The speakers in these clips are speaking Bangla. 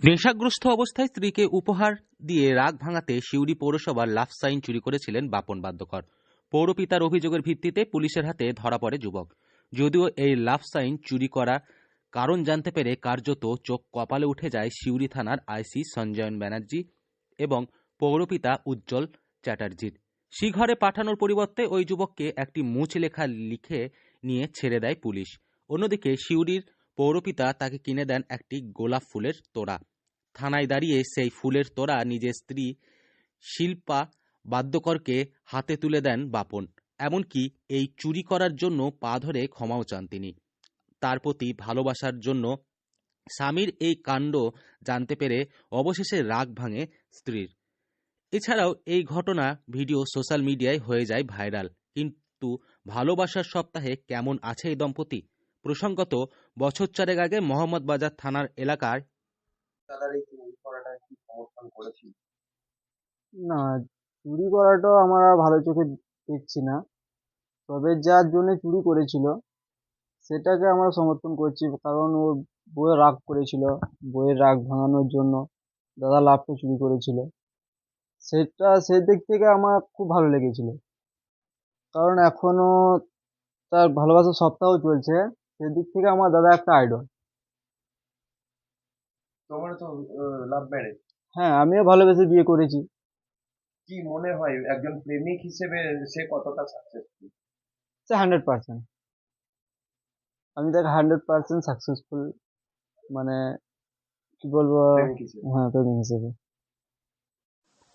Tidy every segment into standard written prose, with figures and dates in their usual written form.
নেশাগ্রস্ত অবস্থায় স্ত্রীকে উপহার দিয়ে রাগ ভাঙাতে সিউড়ি পৌরসভার লাভ সাইন চুরি করেছিলেন বাপন বাদ্যকর। পৌরপিতার অভিযোগের ভিত্তিতে পুলিশের হাতে ধরা পড়ে যুবক। যদিও এই লাভ সাইন চুরি করা কারণ জানতে পেরে কার্যত চোখ কপালে উঠে যায় সিউড়ি থানার আইসি সঞ্জয়ন ব্যানার্জি এবং পৌরপিতা উজ্জ্বল চ্যাটার্জির। শিঘরে পাঠানোর পরিবর্তে ওই যুবককে একটি মুচলেখা লিখে নিয়ে ছেড়ে দেয় পুলিশ। অন্যদিকে সিউড়ির পৌরপিতা তাকে কিনে দেন একটি গোলাপ ফুলের তোড়া। থানায় দাঁড়িয়ে সেই ফুলের তোড়া নিজের স্ত্রী শিল্পা বাদ্যকরকে হাতে তুলে দেন বাপন। এমনকি এই চুরি করার জন্য পা ধরে ক্ষমাও চান তিনি। তার প্রতি ভালোবাসার জন্য স্বামীর এই কাণ্ড জানতে পেরে অবশেষে রাগ ভাঙে স্ত্রীর। এছাড়াও এই ঘটনা ভিডিও সোশ্যাল মিডিয়ায় হয়ে যায় ভাইরাল। কিন্তু ভালোবাসার সপ্তাহে কেমন আছে এই দম্পতি? প্রসঙ্গত, বছর চারেক আগে মোহাম্মদবাজার থানার এলাকায় না, চুরি করাটা আমার আর ভালো চোখে দেখছি না। তবে যার জন্য চুরি করেছিল সেটাকে আমরা সমর্থন করছি, কারণ ও বউয়ের রাগ করেছিল। বউয়ের রাগ ভাঙানোর জন্য দাদা লাভটা চুরি করেছিল। সেটা সেদিক থেকে আমার খুব ভালো লেগেছিল, কারণ এখনো তার ভালোবাসার সপ্তাহ চলছে। সেদিক থেকে আমার দাদা একটা আইডল। তোমার তো লাভ ম্যারেজ। হ্যাঁ, আমিও ভালোবেসে বিয়ে করেছি। কি মনে হয় একজন প্রেমিক হিসেবে সে কতটা সাকসেসফুল? সে 100%। আমি তাকে 100% সাকসেসফুল, মানে কি বলবো, প্রেমিক হিসেবে হ্যাঁ, প্রেমিক হিসেবে।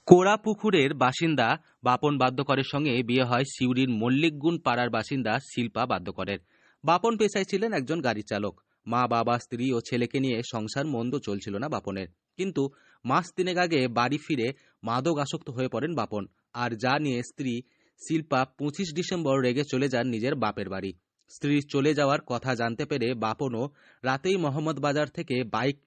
কোড়াপুকুরের বাসিন্দা বাপন বাদ্যকরের সঙ্গে বিয়ে হয় সিউড়ির মল্লিকগুণ পাড়ার বাসিন্দা শিল্পা বাদ্যকরের। বাপন পেশায় ছিলেন একজন গাড়ি চালক। মা, বাবা, স্ত্রী ও ছেলেকে নিয়ে সংসার মন্দ চলছিল না বাপনের। কিন্তু মাস তিনেক আগে বাড়ি ফিরে মাদক আসক্ত হয়ে পড়েন বাপন। আর যা নিয়ে স্ত্রী শিল্পা 25 ডিসেম্বর রেগে চলে যান নিজের বাপের বাড়ি। স্ত্রীর চলে যাওয়ার কথা জানতে পেরে বাপনও রাতেই মোহাম্মদবাজার থেকে বাইক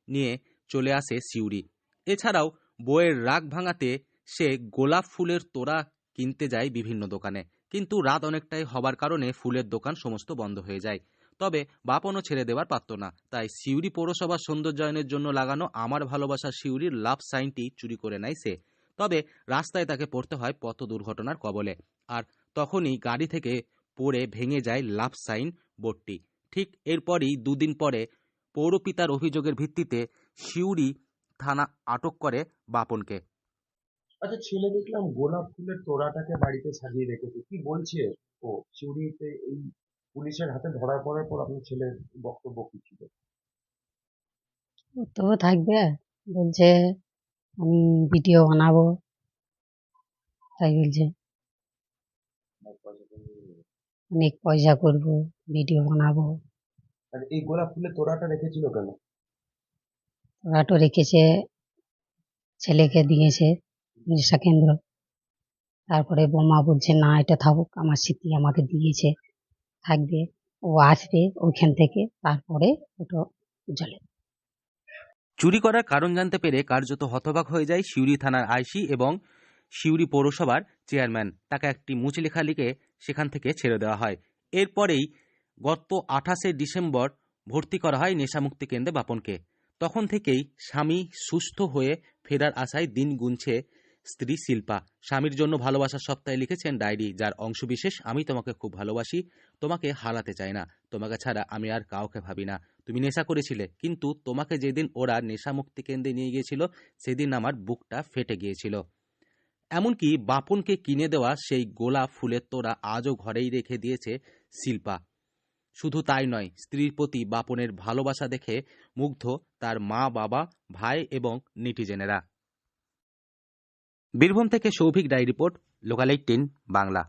নিয়ে চলে আসে সিউড়ি। এছাড়াও বউয়ের রাগ ভাঙাতে সে গোলাপ ফুলের তোড়া কিনতে যায় বিভিন্ন দোকানে। কিন্তু রাত অনেকটাই হবার কারণে ফুলের দোকান সমস্ত বন্ধ হয়ে যায়। তবে বাপনও ছেড়ে দেওয়ার পারত না। তাই সিউড়ি পৌরসভার সৌন্দর্যায়নের জন্য লাগানো আমার ভালোবাসা সিউড়ির লাভ সাইনটি চুরি করে নেয় সে। তবে রাস্তায় তাকে পড়তে হয় পথ দুর্ঘটনার কবলে। আর তখনই গাড়ি থেকে পড়ে ভেঙে যায় লাভ সাইন বোর্ডটি। ঠিক এরপরই দুদিন পরে পৌরপিতার অভিযোগের ভিত্তিতে সিউড়ি থানা আটক করে বাপনকে। আচ্ছা, ছেলে দেখলাম গোলাপ ফুলের তোড়াটাকে বাড়িতে সাজিয়ে রেখেছে, কি বলছে ও? সিউড়িতে এই পুলিশের হাতে ধরা পড়ার পর আপনার ছেলের বক্তব্য কি ছিল? তো থাকবে, বলছে আমি ভিডিও বানাবো, তাই বলছে অনেক পয়সা করব, ভিডিও বানাবো। আর এই গোলাপ ফুলের তোড়াটা রেখেছিল কেন? ওরাটো রেখেছে, ছেলেকে দিয়েছে নেশা কেন্দ্র। তারপরে বোমা বলছে না, এটা থাকুক, আমার স্মৃতি আমাকে দিয়েছে, থাকবে, ও আসবে ওইখান থেকে, তারপরে ওটা জ্বলে। চুরি করার কারণ জানতে পেরে কার্যত হতবাক হয়ে যায় সিউড়ি থানার আইসি এবং সিউড়ি পৌরসভার চেয়ারম্যান। তাকে একটি মুচলেখা লিখে সেখান থেকে ছেড়ে দেওয়া হয়। এরপরেই গত 28 ডিসেম্বর ভর্তি করা হয় নেশামুক্তি কেন্দ্রে বাপনকে। তখন থেকেই স্বামী সুস্থ হয়ে ফেরার আশায় দিন গুনছে স্ত্রী শিল্পা। স্বামীর জন্য ভালোবাসার সপ্তাহে লিখেছেন ডায়েরি, যার অংশবিশেষ আমি তোমাকে খুব ভালোবাসি, তোমাকে হারাতে চাই না, তোমাকে ছাড়া আমি আর কাউকে ভাবি না। তুমি নেশা করেছিলে, কিন্তু তোমাকে যেদিন ওরা নেশামুক্তি কেন্দ্রে নিয়ে গিয়েছিল সেদিন আমার বুকটা ফেটে গিয়েছিল। এমনকি বাপনকে কিনে দেওয়া সেই গোলাপ ফুলের তোড়া আজও ঘরেই রেখে দিয়েছে শিল্পা। শুধু তাই নয়, স্ত্রীর প্রতি বাপনের ভালোবাসা দেখে মুগ্ধ তার মা, বাবা, ভাই এবং নেটিজেনেরা। বীরভূম থেকে সৌভিক ডায়েরি রিপোর্ট, লোকাল 18 বাংলা।